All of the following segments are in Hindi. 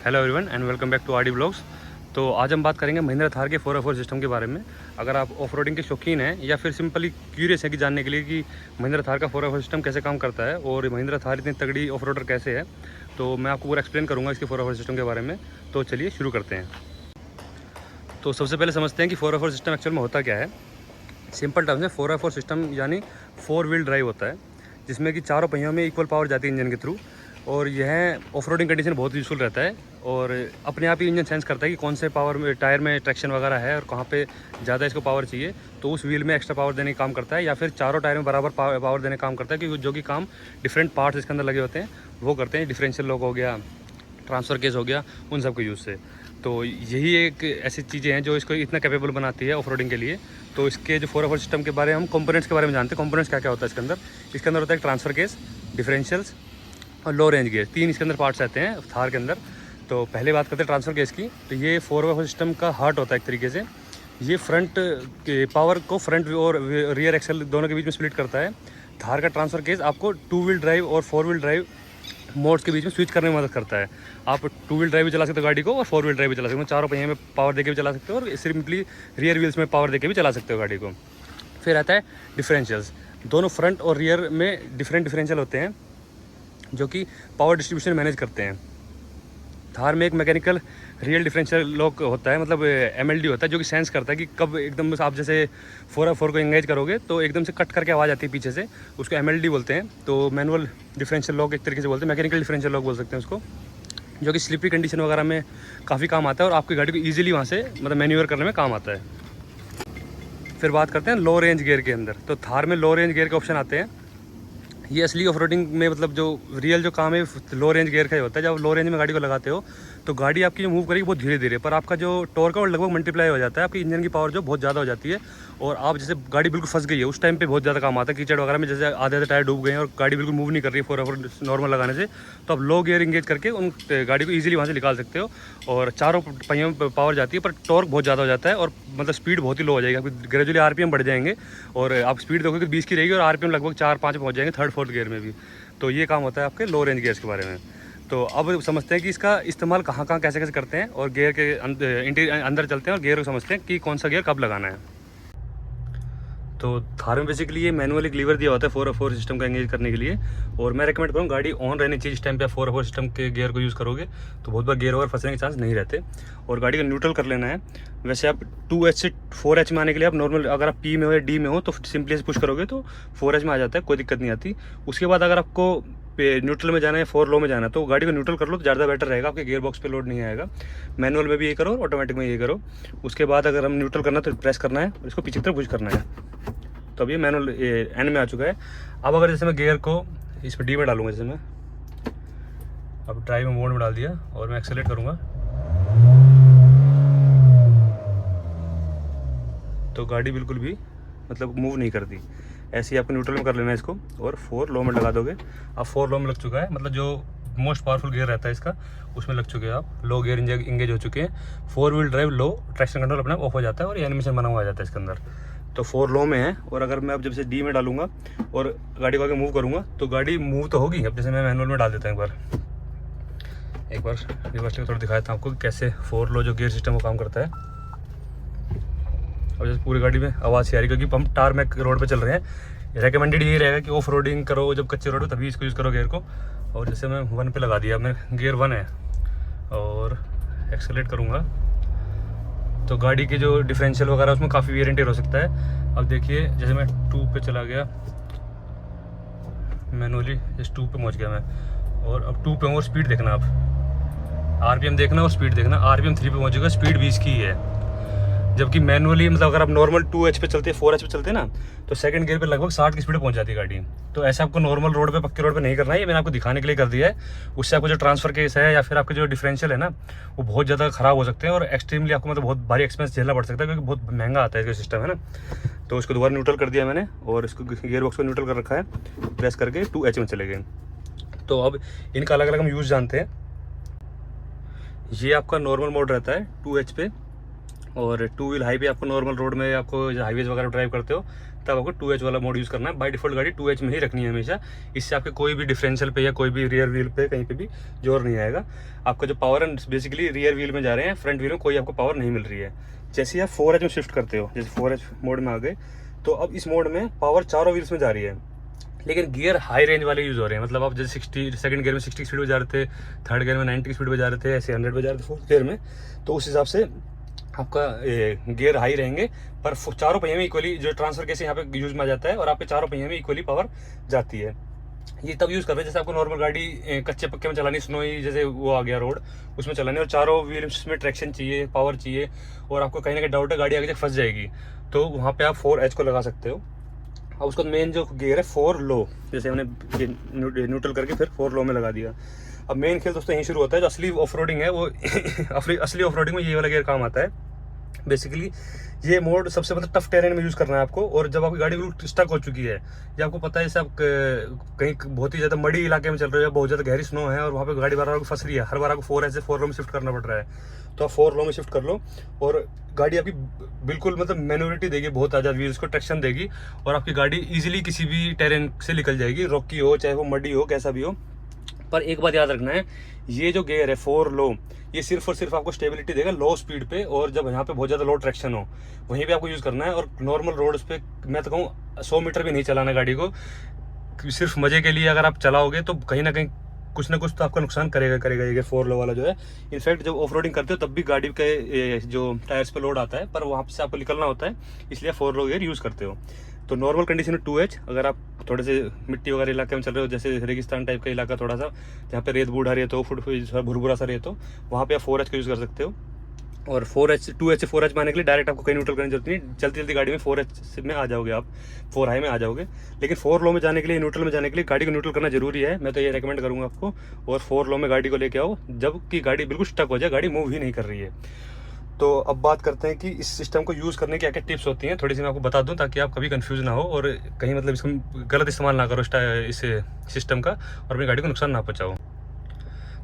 Hello everyone and welcome back to RD blogs. तो आज हम बात करेंगे महिंद्रा थार के 4x4 सिस्टम के बारे में। अगर आप ऑफ रोडिंग के शौकीन हैं या फिर सिंपली क्यूरियस हैं कि जानने के लिए कि महिंद्रा थार का 4x4 सिस्टम कैसे काम करता है और महिंद्रा थार इतनी तगड़ी ऑफ रोडर कैसे है, तो मैं आपको पूरा एक्सप्लेन करूँगा इसके 4x4 सिस्टम के बारे में। तो चलिए शुरू करते हैं। तो सबसे पहले समझते हैं कि 4x4 सिस्टम एक्चुअल में होता क्या है। सिंपल टर्म्स में 4x4 सिस्टम यानी 4 व्हील ड्राइव होता है, जिसमें कि चारों पहियों में इक्वल पावर जाती है इंजन के थ्रू। और यह ऑफ रोडिंग कंडीशन बहुत यूज़फुल रहता है और अपने आप ही इंजन सेंस करता है कि कौन से पावर में टायर में ट्रैक्शन वगैरह है और कहाँ पे ज़्यादा इसको पावर चाहिए, तो उस व्हील में एक्स्ट्रा पावर देने का काम करता है, या फिर चारों टायर में बराबर पावर देने का काम करता है, क्योंकि जो कि काम डिफरेंट पार्ट्स इसके अंदर लगे होते हैं वो करते हैं। डिफरेंशियल लॉक हो गया, ट्रांसफ़र केस हो गया, उन सब के यूज़ से। तो यही एक ऐसी चीज़ें हैं जो इसको इतना कैपेबल बनाती है ऑफ रोडिंग के लिए। तो इसके जो 4x4 सिस्टम के बारे में हम कंपोनेंट्स के बारे में जानते हैं। कंपोनेंट्स क्या क्या होता है इसके अंदर। इसके अंदर होता है ट्रांसफ़र केस, डिफरेंशियल्स और लो रेंज गियर। 3 इसके अंदर पार्ट्स आते हैं थार के अंदर। तो पहले बात करते हैं ट्रांसफ़र केस की। तो ये 4x4 सिस्टम का हार्ट होता है एक तरीके से। ये फ्रंट के पावर को फ्रंट और रियर एक्सल दोनों के बीच में स्प्लिट करता है। थार का ट्रांसफ़र केस आपको 2 व्हील ड्राइव और 4 व्हील ड्राइव मोड्स के बीच में स्विच करने में मदद करता है। आप 2 व्हील ड्राइव भी चला सकते हो गाड़ी को और 4 व्हील ड्राइव भी चला सकते हो। चारों पहिए में पावर देके भी चला सकते हो और सिंपली रियर व्हील्स में पावर देके भी चला सकते हो गाड़ी को। फिर आता है डिफरेंशियल्स। दोनों फ्रंट और रियर में डिफरेंशियल होते हैं जो कि पावर डिस्ट्रीब्यूशन मैनेज करते हैं। थार में एक मैकेनिकल रियल डिफरेंशियल लॉक होता है, मतलब MLD होता है, जो कि सेंस करता है कि कब एकदम आप जैसे 4x4 को एंगेज करोगे तो एकदम से कट करके आवाज़ आती है पीछे से, उसको MLD बोलते हैं। तो मैनुअल डिफरेंशियल लॉक एक तरीके से बोलते हैं, मैकेनिकल डिफरेंशियल लॉक बोल सकते हैं उसको, जो कि स्लिपरी कंडीशन वगैरह में काफ़ी काम आता है और आपकी गाड़ी को ईजिली वहाँ से मतलब मैन्यूवर करने में काम आता है। फिर बात करते हैं लो रेंज गियर के अंदर। तो थार में लो रेंज गियर के ऑप्शन आते हैं। ये असली ऑफ रोडिंग में मतलब जो रियल जो काम है लो रेंज गियर का ही होता है। जब लो रेंज में गाड़ी को लगाते हो तो गाड़ी आपकी जो मूव करेगी बहुत धीरे धीरे, पर आपका जो टॉर्क है वो लगभग मल्टीप्लाई हो जाता है। आपकी इंजन की पावर जो बहुत ज़्यादा हो जाती है और आप जैसे गाड़ी बिल्कुल फंस गई है उस टाइम पे बहुत ज़्यादा काम आता है। कीचड़ वगैरह में जैसे आधे टायर डूब गए हैं और गाड़ी बिल्कुल मूव नहीं कर रही है 4x4 नॉर्मल लगाने से, तो आप लो गियर इंगेज करके उन गाड़ी को ईजिली वहाँ से निकाल सकते हो। और चारों पहियों में पावर जाती है पर टॉर्क बहुत ज़्यादा हो जाता है और मतलब स्पीड बहुत ही लो हो जाएगी। आपकी ग्रेजुअली RPM बढ़ जाएंगे और आप स्पीड देखोगे 20 की रहेगी और RPM लगभग 4-5 पहुँच जाएंगे 3rd-4th गियर में भी। तो ये काम होता है आपके लो रेंज गियर्स के बारे में। तो अब समझते हैं कि इसका इस्तेमाल कहाँ कहाँ कैसे कैसे करते हैं और गियर के अंदर चलते हैं और गियर को समझते हैं कि कौन सा गियर कब लगाना है। तो थार में बेसिकली ये मैनुअल एक लीवर दिया होता है 4x4 सिस्टम का एंगेज करने के लिए, और मैं रेकमेंड करूँ गाड़ी ऑन रहनी चाहिए इस टाइम पे। 4x4 सिस्टम के गियर को यूज़ करोगे तो बहुत बार गियर ओवर फंसने के चांस नहीं रहते। और गाड़ी को न्यूट्रल कर लेना है। वैसे आप 2H से 4H में आने के लिए आप नॉर्मल अगर आप P में हो या D में हो तो सिंपली से पुश करोगे तो 4H में आ जाता है, कोई दिक्कत नहीं आती। उसके बाद अगर आपको न्यूट्रल में जाना है 4 लो में जाना है तो गाड़ी को न्यूट्रल कर लो तो ज़्यादा बेटर रहेगा, आपके गियर बॉक्स पे लोड नहीं आएगा। मैनुअल में भी ये करो, ऑटोमेटिक में ये करो। उसके बाद अगर हम न्यूट्रल करना है तो प्रेस करना है और इसको पीछे की तरफ पुश करना है। तो अब ये मैनुअल एंड में आ चुका है। अब अगर जैसे मैं गियर को इस पर D में डालूंगा, जैसे मैं अब ड्राइव मोड में डाल दिया और मैं एक्सेलेरेट करूँगा तो गाड़ी बिल्कुल भी मतलब मूव नहीं करती। ऐसे ही आपको न्यूट्रल में कर लेना है इसको और 4 लो में लगा दोगे। अब 4 लो में लग चुका है, मतलब जो मोस्ट पावरफुल गियर रहता है इसका उसमें लग चुके हैं आप। लो गियर इंगेज हो चुके हैं। 4 व्हील ड्राइव लो, ट्रैक्शन कंट्रोल अपने ऑफ हो जाता है और ये एनिमेशन बना हुआ आ जाता है इसके अंदर। तो 4 लो में है। और अगर मैं अब जब से D में डालूंगा और गाड़ी को आगे मूव करूँगा तो गाड़ी मूव तो होगी। अब जैसे मैं मैनुअल में डाल देता हूँ एक बार रिवर्स लेकर थोड़ा दिखाया था आपको कैसे 4 लो जो गियर सिस्टम वो काम करता है। और जैसे पूरी गाड़ी में आवाज़ से आ रही, क्योंकि हम टारमैक रोड पे चल रहे हैं। रेकमेंडेड यही रहेगा कि ऑफ रोडिंग करो जब कच्चे रोड हो तभी इसको यूज़ करो गियर को। और जैसे मैं 1 पे लगा दिया, मैं गियर 1 है और एक्सेलेरेट करूँगा तो गाड़ी के जो डिफरेंशियल वगैरह उसमें काफ़ी वेरिएंट हो सकता है। अब देखिए जैसे मैं 2 पे चला गया मैनुअली, जैसे 2 पे पहुँच गया मैं और अब 2 पे हूँ और स्पीड देखना, आप RPM देखना और स्पीड देखना। RPM 3 पे पहुँचेगा, स्पीड 20 की है। जबकि मैनुअली मतलब अगर आप नॉर्मल 2H पे चलते हैं 4H पे चलते हैं ना तो सेकंड गियर पे लगभग 60 की स्पीड पहुंच जाती है गाड़ी। तो ऐसा आपको नॉर्मल रोड पे पक्के रोड पे नहीं करना है, ये मैंने आपको दिखाने के लिए कर दिया है। उससे आपको जो ट्रांसफर केस है या फिर आपके जो डिफरेंशियल है ना वो बहुत ज़्यादा खराब हो सकते हैं और एक्सट्रीमली आपको मतलब बहुत भारी एक्सपेंस झेलना पड़ सकता है, क्योंकि बहुत महंगा आता है इसका सिस्टम है ना। तो उसको दोबारा न्यूट्रल कर दिया मैंने और इसको गियर बॉक्स को न्यूट्रल कर रखा है, प्रेस करके 2H में चले गए। तो अब इनका अलग अलग हम यूज़ जानते हैं। ये आपका नॉर्मल मोड रहता है 2H पे, और 2 व्हील हाई पे आपको नॉर्मल रोड में आपको हाईवेज वगैरह ड्राइव करते हो तब आपको 2H वाला मोड यूज़ करना है। बाय डिफॉल्ट गाड़ी 2H में ही रखनी है हमेशा। इससे आपके कोई भी डिफरेंशियल पे या कोई भी रियर व्हील पे कहीं पे भी जोर नहीं आएगा। आपका जो पावर है बेसिकली रियर व्हील में जा रहे हैं, फ्रंट व्हील में कोई आपको पावर नहीं मिल रही है। जैसे आप 4H में शिफ्ट करते हो, जैसे 4H मोड में आ गए तो अब इस मोड में पावर चारों व्हील्स में जा रही है, लेकिन गियर हाई रेंज वाले यूज़ हो रहे हैं। मतलब आप जैसे 60 सेकंड गियर में 60 की स्पीड पे जा रहे थे, थर्ड गियर में 90 की स्पीड पे जा रहे थे, ऐसे 100 पे जा रहे थे फोर्थ गियर में, तो उस हिसाब से आपका गियर हाई रहेंगे। पर चारों पहिए में इक्वली जो ट्रांसफर केस यहाँ पे यूज में आ जाता है और आपके चारों पहिए में इक्वली पावर जाती है। ये तब यूज़ कर रहे हैं जैसे आपको नॉर्मल गाड़ी कच्चे पक्के में चलानी, स्नोई जैसे वो आ गया रोड उसमें चलानी, और चारों व्हील्स में ट्रैक्शन चाहिए, पावर चाहिए, और आपको कहीं ना कहीं डाउट है गाड़ी आगे फंस जाएगी, तो वहाँ पे आप 4H को लगा सकते हो। अब उसका मेन जो गियर है 4 लो, जैसे हमने न्यूट्रल करके फिर 4 लो में लगा दिया। अब मेन खेल दोस्तों यहीं शुरू होता है। जो असली ऑफ रोडिंग है वो असली ऑफ रोडिंग में ये वाला गियर काम आता है। बेसिकली ये मोड सबसे मतलब टफ टेरेन में यूज़ करना है आपको। और जब आपकी गाड़ी बिल्कुल स्टक हो चुकी है, या आपको पता है जैसे आप कहीं बहुत ही ज़्यादा मड़ी इलाके में चल रहे हो या बहुत ज़्यादा गहरी स्नो है और वहाँ पे गाड़ी बार बार फंस रही है, हर बार आपको 4H से 4 लो में शिफ्ट करना पड़ रहा है, तो आप 4 लो में शिफ्ट कर लो और गाड़ी आपकी बिल्कुल मतलब मैन्योरिटी देगी, बहुत ज़्यादा व्हील्स को ट्रैक्शन देगी और आपकी गाड़ी ईजिली किसी भी टेरेन से निकल जाएगी, रॉकी हो चाहे वो मडी हो कैसा भी हो। पर एक बात याद रखना है, ये जो गियर है 4 लो, ये सिर्फ और सिर्फ आपको स्टेबिलिटी देगा लो स्पीड पे, और जब यहाँ पे बहुत ज़्यादा लो ट्रैक्शन हो वहीं पे आपको यूज़ करना है। और नॉर्मल रोड्स पे मैं तो कहूँ 100 मीटर भी नहीं चलाना गाड़ी को, सिर्फ मज़े के लिए अगर आप चलाओगे तो कहीं ना कहीं कुछ ना कुछ तो आपका नुकसान करेगा ये 4 लो वाला जो है। इनफैक्ट जब ऑफ रोडिंग करते हो तब भी गाड़ी के जो टायर्स पे लोड आता है, पर वहाँ से आपको निकलना होता है, इसलिए 4 लो गियर यूज़ करते हो। तो नॉर्मल कंडीशन में 2H, अगर आप थोड़े से मिट्टी वगैरह इलाके में चल रहे हो, जैसे रेगिस्तान टाइप का इलाका थोड़ा सा जहाँ पे रेत बूढ़ा रेत हो, भुरभुरा सा रेत हो, वहाँ पे आप 4H का यूज़ कर सकते हो। और 2H से 4H में आने के लिए डायरेक्ट आपको कहीं न्यूट्रल करने की जरूरत नहीं, चलती चलती गाड़ी में 4H में आ जाओगे आप, 4 हाई में आ जाओगे। लेकिन 4 लो में जाने के लिए, न्यूट्रल में जाने के लिए गाड़ी को न्यूट्रल करना जरूरी है, मैं तो ये रेकमेंड करूँगा आपको। और 4 लो में गाड़ी को लेके आओ जबकि गाड़ी बिल्कुल स्टक हो जाए, गाड़ी मूव ही नहीं कर रही है। तो अब बात करते हैं कि इस सिस्टम को यूज़ करने की क्या क्या टिप्स होती हैं, थोड़ी सी मैं आपको बता दूं ताकि आप कभी कंफ्यूज ना हो और कहीं मतलब इसका गलत इस्तेमाल ना करो इस सिस्टम का और अपनी गाड़ी को नुकसान ना पहुंचाओ।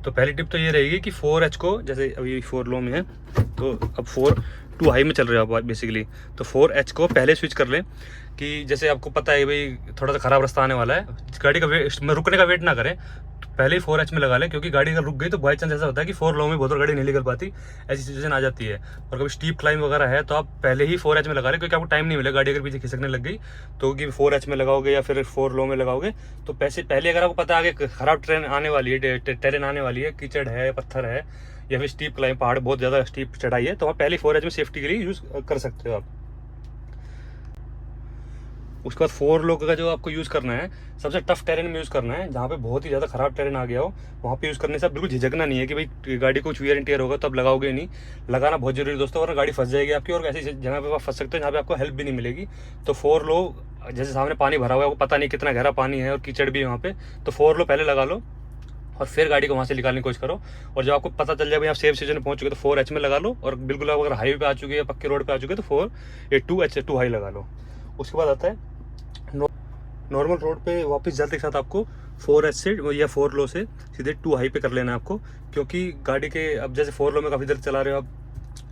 तो पहली टिप तो ये रहेगी कि 4H को, जैसे अभी 4 लो में है तो अब 2 हाई में चल रहे हो आप बेसिकली, तो 4H को पहले स्विच कर लें कि जैसे आपको पता है भाई थोड़ा सा ख़राब रास्ता आने वाला है, गाड़ी का रुकने का वेट ना करें, पहले ही 4H में लगा लें, क्योंकि गाड़ी अगर रुक गई तो बाई चांस ऐसा होता है कि 4 लो में बहुत गाड़ी नहीं निकल पाती, ऐसी सिचुएशन आ जाती है। और कभी स्टीप क्लाइंब वगैरह है तो आप पहले ही 4H में लगा लें, क्योंकि आपको टाइम नहीं मिलेगा गाड़ी अगर पीछे खिसकने लग गई तो, कि 4H में लगाओगे या फिर 4 लो में लगाओगे तो पहले अगर आपको पता है आगे खराब टेरेन आने वाली है, कीचड़ है, पत्थर है या फिर स्टीप क्लाइंब, पहाड़ बहुत ज़्यादा स्टीप चढ़ाई है, तो आप पहले 4H में सेफ्टी के लिए यूज़ कर सकते हो आप। उसके बाद 4 लो का जो आपको यूज़ करना है सबसे टफ टेरेन में यूज़ करना है, जहाँ पे बहुत ही ज़्यादा ख़राब टेरेन आ गया हो, वहाँ पे यूज़ करने से आप बिल्कुल झिझकना नहीं है कि भाई गाड़ी को कुछ वियर एंड टियर होगा तो आप लगाओगे नहीं। लगाना बहुत जरूरी है दोस्तों, वरना गाड़ी फंस जाएगी आपकी, और ऐसी जगह पे आप फंस सकते हो जहाँ पे आपको हेल्प भी नहीं मिलेगी। तो 4 लो, जैसे सामने पानी भरा हुआ है, आपको पता नहीं कितना गहरा पानी है और कीचड़ भी है वहाँ पे, तो 4 लो पहले लगा लो और फिर गाड़ी को वहाँ से निकालने की कोशिश करो। और जब आपको पता चल जाए भाई आप सेफ सिचुएशन में पहुँच चुके तो 4H में लगा लो, और बिल्कुल अगर हाईवे पे आ चुके हैं, पक्के रोड पे आ चुके तो 2 हाई लगा लो। उसके बाद आता है नॉर्मल रोड पे वापस जाते के साथ आपको 4H से या 4 लो से सीधे 2 हाई पे कर लेना है आपको, क्योंकि गाड़ी के अब जैसे 4 लो में काफ़ी देर चला रहे हो आप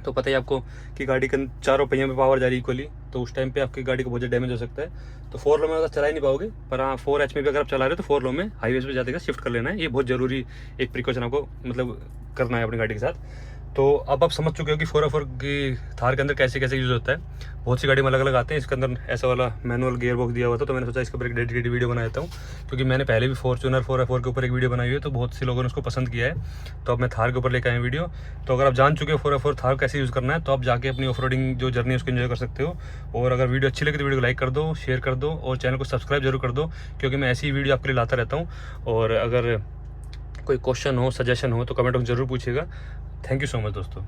तो पता ही आपको कि गाड़ी के चारों पहियों में पावर जा रही है इक्वली, तो उस टाइम पे आपकी गाड़ी को बहुत ज़्यादा डैमेज हो सकता है। तो 4 लो में चला ही नहीं पाओगे, पर हाँ 4H में भी अगर आप चला रहे हो तो 4 लो में हाईवे पे जाते शिफ्ट कर लेना है। ये बहुत ज़रूरी एक प्रिकॉशन आपको मतलब करना है अपनी गाड़ी के साथ। तो अब आप समझ चुके हो कि 4x4 की थार के अंदर कैसे कैसे यूज़ होता है। बहुत सी गाड़ी में अलग अलग आते हैं, इसके अंदर ऐसा वाला मैनुअल गियर बॉक्स दिया हुआ था, तो मैंने सोचा इसके ऊपर एक डेडिकेटेड वीडियो बना देता हूँ, क्योंकि मैंने पहले भी फॉर्च्यूनर 4x4 के ऊपर एक वीडियो बनाई हुई है, तो बहुत से लोगों ने उसको पसंद किया है, तो अब मैं थार के ऊपर लेकर आया वीडियो। तो अगर आप जान चुके हो 4x4 थार कैसे यूज़ करना है, तो आप जाके अपनी ऑफ रोडिंग जो जर्नी है उसको एंजॉय कर सकते हो। और अगर वीडियो अच्छी लगे तो वीडियो को लाइक कर दो, शेयर कर दो और चैनल को सब्सक्राइब जरूर कर दो, क्योंकि मैं ऐसी वीडियो आपके लिए लाता रहता हूँ। और अगर कोई क्वेश्चन हो, सजेशन हो तो कमेंट में ज़रूर पूछिएगा। थैंक यू सो मच दोस्तों।